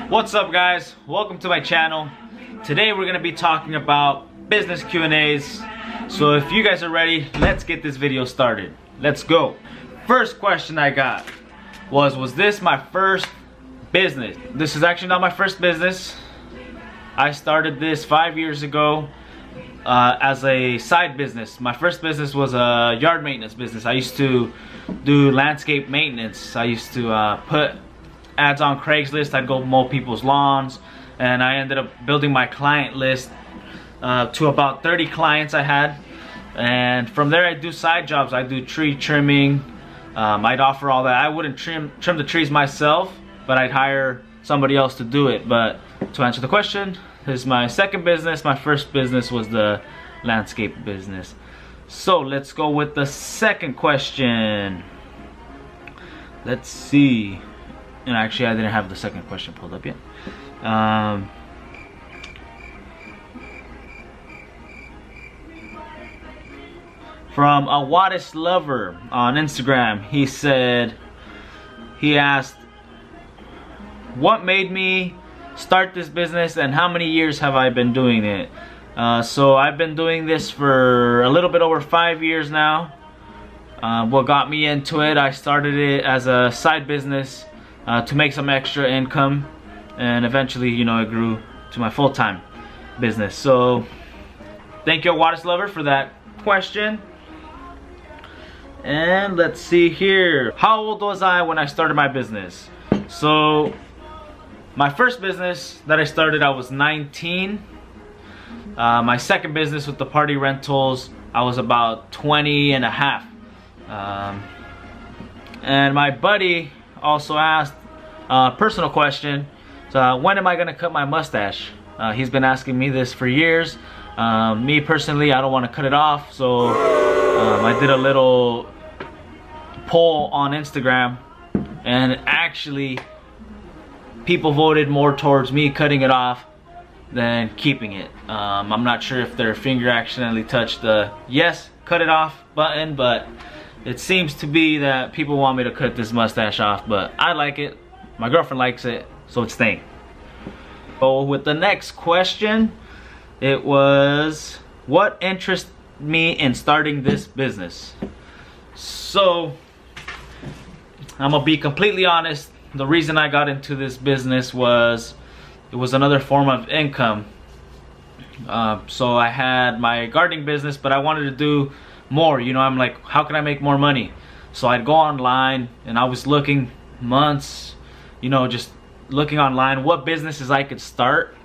What's up, guys? Welcome to my channel. Today we're gonna be talking about business Q&As. So if you guys are ready, let's get this video started. Let's go. First question I got was this my first business? This is actually not my first business. I started this 5 years ago as a side business. My first business was a yard maintenance business. I used to do landscape maintenance. I used to put ads on Craigslist. I'd go mow people's lawns, and I ended up building my client list to about 30 clients I had. And from there I do side jobs. I do tree trimming. I'd offer all that. I wouldn't trim the trees myself, but I'd hire somebody else to do it. But to answer the question, this is my second business. My first business was the landscape business. So let's go with the second question. Let's see. And actually I didn't have the second question pulled up yet. From a Wattis Lover on Instagram, he asked, what made me start this business and how many years have I been doing it? So I've been doing this for a little bit over 5 years now. What got me into it, I started it as a side business to make some extra income, and eventually, you know, it grew to my full-time business. So thank you, Wattis Lover, for that question. And let's see here. How old was I when I started my business? So my first business that I started, I was 19. My second business with the party rentals, I was about 20 and a half. And my buddy also asked a personal question. So when am I gonna cut my mustache? He's been asking me this for years. Me personally, I don't want to cut it off, so I did a little poll on Instagram, and actually people voted more towards me cutting it off than keeping it. I'm not sure if their finger accidentally touched the yes, cut it off button, but it seems to be that people want me to cut this mustache off, but I like it. My girlfriend likes it, so it's staying. So with the next question, it was, what interested me in starting this business? So I'm gonna be completely honest. The reason I got into this business was it was another form of income. So I had my gardening business, but I wanted to do more. You know, I'm like, how can I make more money? So I'd go online, and I was looking months, you know, just looking online what businesses I could start,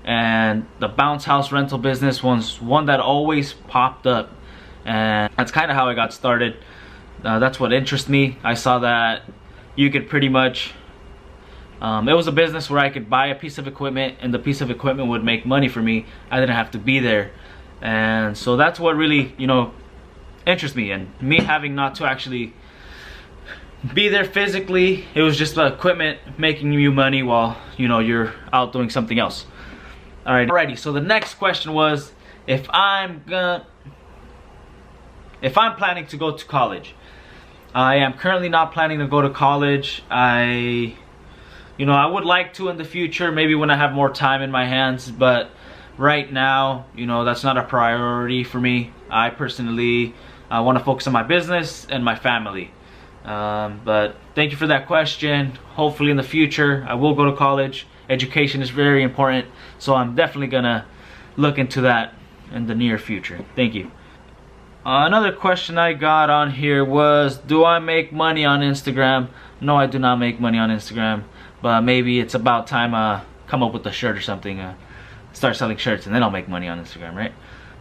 and the bounce house rental business was one that always popped up, and that's kind of how I got started. That's what interested me. I saw that you could pretty much it was a business where I could buy a piece of equipment, and the piece of equipment would make money for me. I didn't have to be there. And so that's what really, you know, interests me. And me having not to actually be there physically, it was just the equipment making you money while, you know, you're out doing something else. Alrighty, so the next question was if I'm planning to go to college. I am currently not planning to go to college. I would like to in the future, maybe when I have more time in my hands, but right now, you know, that's not a priority for me. I personally want to focus on my business and my family. But thank you for that question. Hopefully in the future I will go to college. Education is very important, so I'm definitely gonna look into that in the near future. Thank you. Another question I got on here was, do I make money on Instagram? No, I do not make money on Instagram, but maybe it's about time come up with a shirt or something, start selling shirts, and then I'll make money on Instagram, right?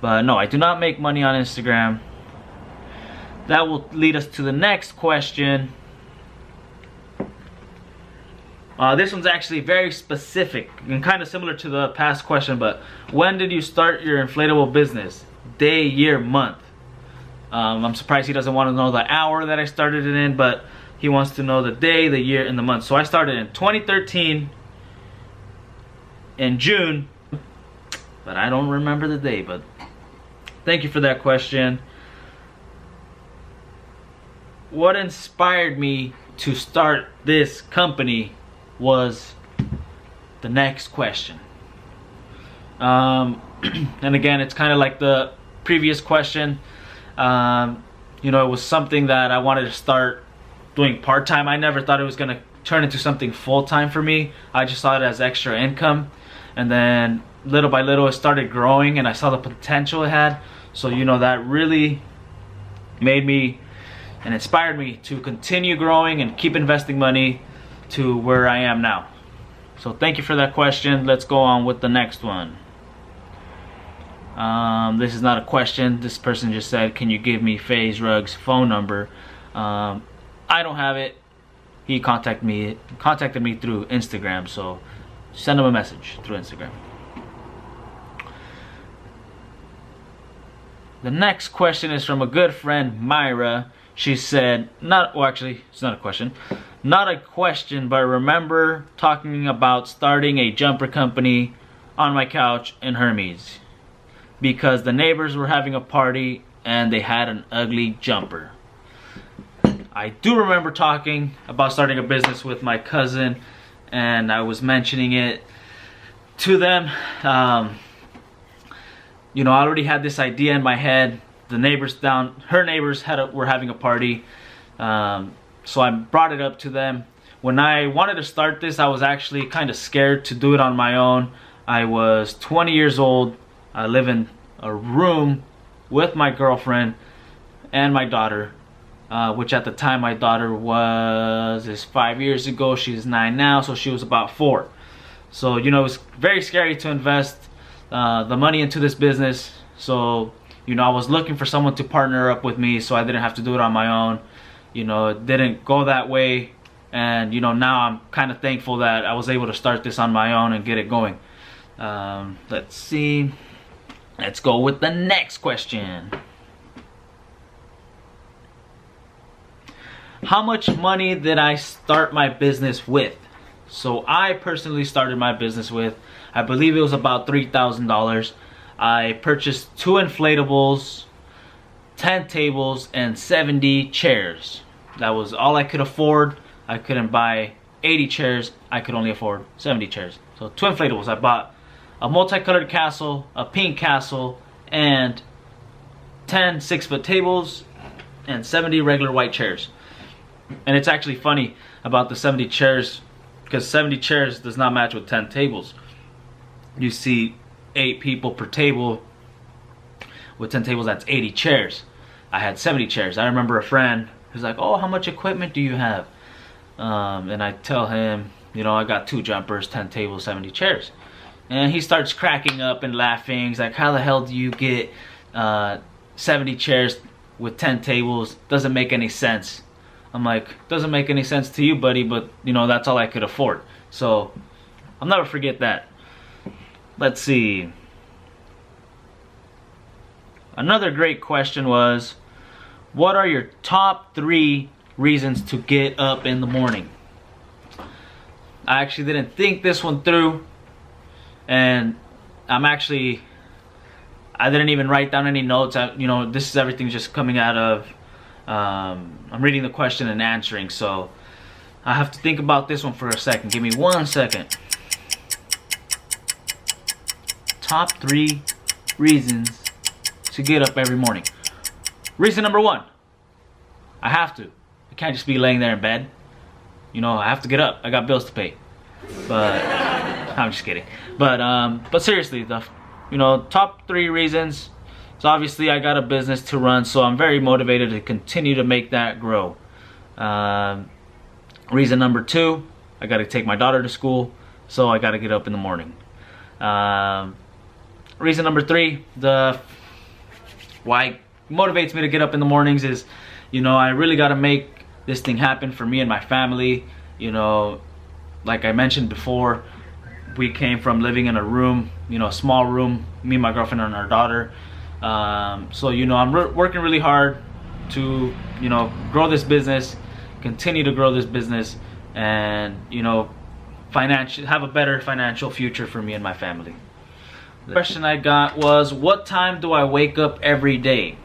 But no, I do not make money on Instagram. That will lead us to the next question. This one's actually very specific and kind of similar to the past question, but when did you start your inflatable business? Day, year, month. I'm surprised he doesn't want to know the hour that I started it in, but he wants to know the day, the year, and the month. So I started in 2013 in June, but I don't remember the day. But thank you for that question. What inspired me to start this company was the next question. And again, it's kind of like the previous question. You know, it was something that I wanted to start doing part-time. I never thought it was gonna turn into something full-time for me. I just saw it as extra income, and then little by little it started growing, and I saw the potential it had. So you know, that really made me and inspired me to continue growing and keep investing money to where I am now. So thank you for that question. Let's go on with the next one. This is not a question. This person just said, can you give me FaZe Rug's phone number? I don't have it. He contacted me through Instagram, so send him a message through Instagram. The next question is from a good friend, Myra. She said, actually, it's not a question. Not a question, but I remember talking about starting a jumper company on my couch in Hermes because the neighbors were having a party and they had an ugly jumper. I do remember talking about starting a business with my cousin, and I was mentioning it to them. You know, I already had this idea in my head. The neighbors her neighbors were having a party. So I brought it up to them. When I wanted to start this, I was actually kind of scared to do it on my own. I was 20 years old. I live in a room with my girlfriend and my daughter, which at the time my daughter is 5 years ago. She's 9 now, so she was about 4. So, you know, it was very scary to invest the money into this business. So, you know, I was looking for someone to partner up with me so I didn't have to do it on my own. You know, it didn't go that way, and you know, now I'm kind of thankful that I was able to start this on my own and get it going. Let's see. Let's go with the next question. How much money did I start my business with? So I personally started my business with, I believe it was about $3,000. I purchased 2 inflatables, 10 tables, and 70 chairs. That was all I could afford. I couldn't buy 80 chairs. I could only afford 70 chairs. So 2 inflatables. I bought a multicolored castle, a pink castle, and 10 6-foot tables, and 70 regular white chairs. And it's actually funny about the 70 chairs, because 70 chairs does not match with 10 tables. You see 8 people per table. With 10 tables, that's 80 chairs. I had 70 chairs. I remember a friend who's like, oh, how much equipment do you have? And I tell him, you know, I got 2 jumpers, 10 tables, 70 chairs. And he starts cracking up and laughing. He's like, how the hell do you get 70 chairs with 10 tables? Doesn't make any sense. I'm like, doesn't make any sense to you, buddy, but you know, that's all I could afford. So I'll never forget that. Let's see. Another great question was, what are your top 3 reasons to get up in the morning? I actually didn't think this one through, and I didn't even write down any notes. You know, this is everything just coming out of, I'm reading the question and answering, so I have to think about this one for a second. Give me 1 second. Top 3 reasons to get up every morning. Reason number 1, I have to. I can't just be laying there in bed. You know, I have to get up. I got bills to pay. But I'm just kidding. But seriously, the top 3 reasons. So obviously I got a business to run, so I'm very motivated to continue to make that grow. Reason number 2, I got to take my daughter to school, so I got to get up in the morning. Reason number 3, why motivates me to get up in the mornings is, you know, I really got to make this thing happen for me and my family. You know, like I mentioned before, we came from living in a room, you know, a small room, me, my girlfriend, and our daughter. So, you know, I'm working really hard to, you know, grow this business, continue to grow this business, and, you know, have a better financial future for me and my family. The question I got was, what time do I wake up every day?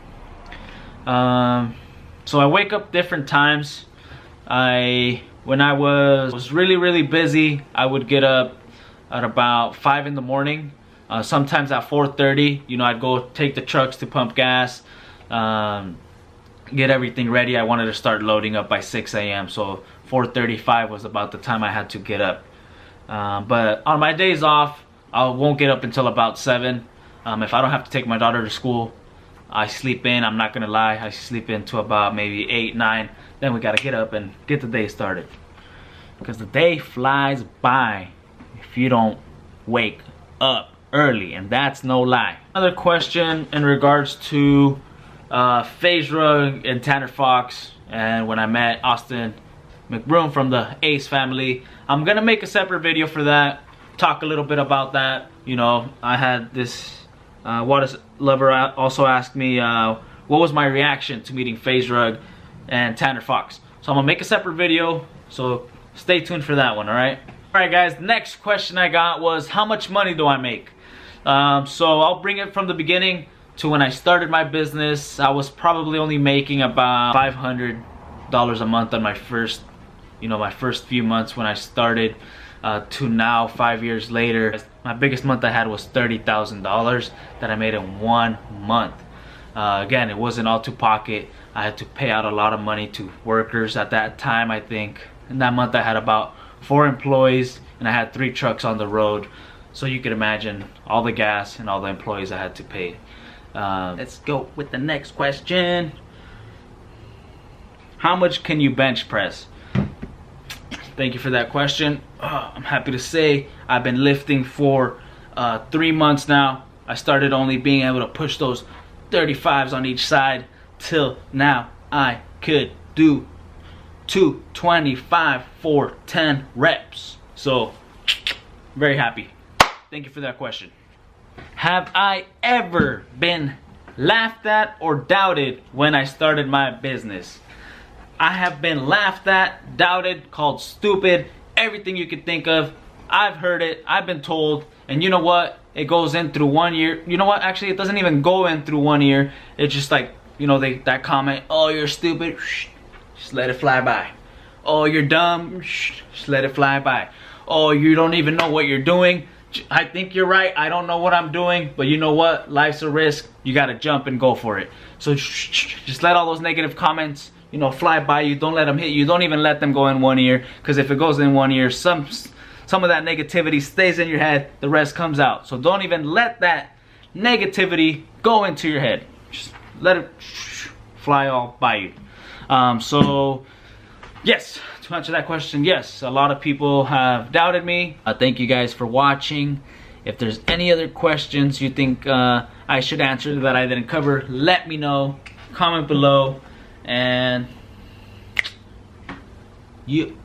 So I wake up different times. When I was really busy, I would get up at about 5 in the morning. Sometimes at 4:30, you know, I'd go take the trucks to pump gas, get everything ready. I wanted to start loading up by 6 a.m. So 4:35 was about the time I had to get up. But on my days off, I won't get up until about 7. If I don't have to take my daughter to school, I sleep in. I'm not gonna lie, I sleep in to about maybe 8, 9. Then we gotta get up and get the day started, because the day flies by if you don't wake up early, and that's no lie. Another question in regards to FaZe Rug and Tanner Fox, and when I met Austin McBroom from the Ace family. I'm gonna make a separate video for that, talk a little bit about that. You know, I had this Wallace Lover also asked me what was my reaction to meeting FaZe Rug and Tanner Fox. So I'm gonna make a separate video, so stay tuned for that one, alright? Alright guys, the next question I got was, how much money do I make? So I'll bring it from the beginning to when I started my business. I was probably only making about $500 a month on my first, you know, my first few months when I started, to now 5 years later. My biggest month I had was $30,000 that I made in 1 month. Again, it wasn't all to pocket. I had to pay out a lot of money to workers at that time. I think in that month I had about 4 employees and I had 3 trucks on the road. So you can imagine all the gas and all the employees I had to pay. Let's go with the next question. How much can you bench press? Thank you for that question. I'm happy to say I've been lifting for 3 months now. I started only being able to push those 35s on each side, till now I could do 225 for 10 reps. So very happy. Thank you for that question. Have I ever been laughed at or doubted when I started my business? I have been laughed at, doubted, called stupid, everything you could think of. I've heard it, I've been told, and you know what? It goes in through 1 ear. You know what? Actually, it doesn't even go in through 1 ear. It's just like, you know, that comment, oh, you're stupid, just let it fly by. Oh, you're dumb, just let it fly by. Oh, you don't even know what you're doing. I think you're right, I don't know what I'm doing, but you know what? Life's a risk. You gotta jump and go for it. So just let all those negative comments, you know, fly by you. Don't let them hit you. Don't even let them go in 1 ear, because if it goes in 1 ear, some of that negativity stays in your head, the rest comes out. So don't even let that negativity go into your head. Just let it fly all by you. So yes, to answer that question, yes, a lot of people have doubted me. Thank you guys for watching. If there's any other questions you think I should answer that I didn't cover, let me know. Comment below. And you